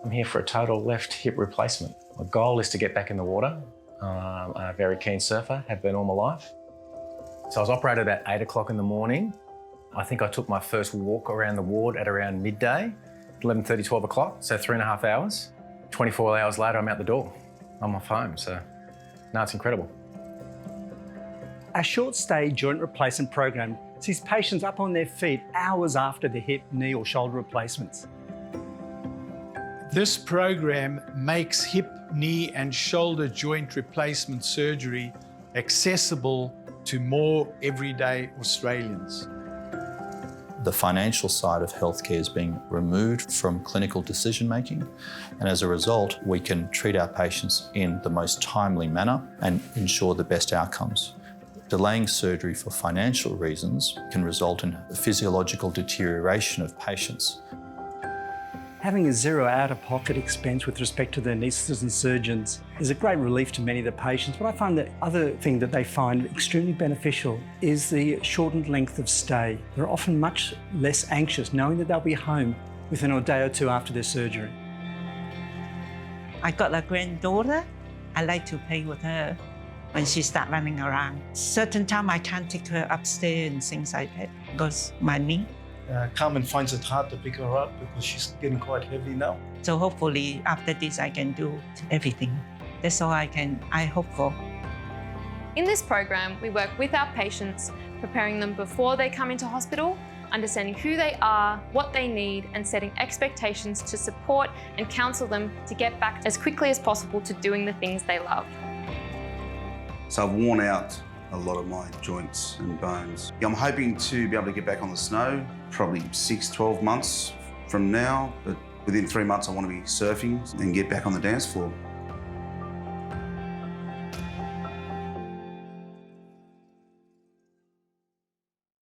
I'm here for a total left hip replacement. My goal is to get back in the water. I'm a very keen surfer, have been all my life. So I was operated at 8 o'clock in the morning. I think I took my first walk around the ward at around midday, 11:30, 12 o'clock, so 3.5 hours. 24 hours later, I'm out the door. I'm off home, so no, it's incredible. Our short-stay joint replacement program sees patients up on their feet hours after their hip, knee or shoulder replacements. This program makes hip, knee and shoulder joint replacement surgery accessible to more everyday Australians. The financial side of healthcare is being removed from clinical decision making, and as a result, we can treat our patients in the most timely manner and ensure the best outcomes. Delaying surgery for financial reasons can result in physiological deterioration of patients. Having a zero out-of-pocket expense with respect to the anaesthetists and surgeons is a great relief to many of the patients, but I find the other thing that they find extremely beneficial is the shortened length of stay. They're often much less anxious knowing that they'll be home within a day or two after their surgery. I got a granddaughter. I like to play with her when she starts running around. Certain time I can't take her upstairs and things like that because my knee. Carmen finds it hard to pick her up because she's getting quite heavy now. So hopefully after this I can do everything. That's all I hope for. In this program, we work with our patients, preparing them before they come into hospital, understanding who they are, what they need, and setting expectations to support and counsel them to get back as quickly as possible to doing the things they love. So I've worn out a lot of my joints and bones. I'm hoping to be able to get back on the snow, probably 6-12 months from now, but within 3 months I want to be surfing and get back on the dance floor.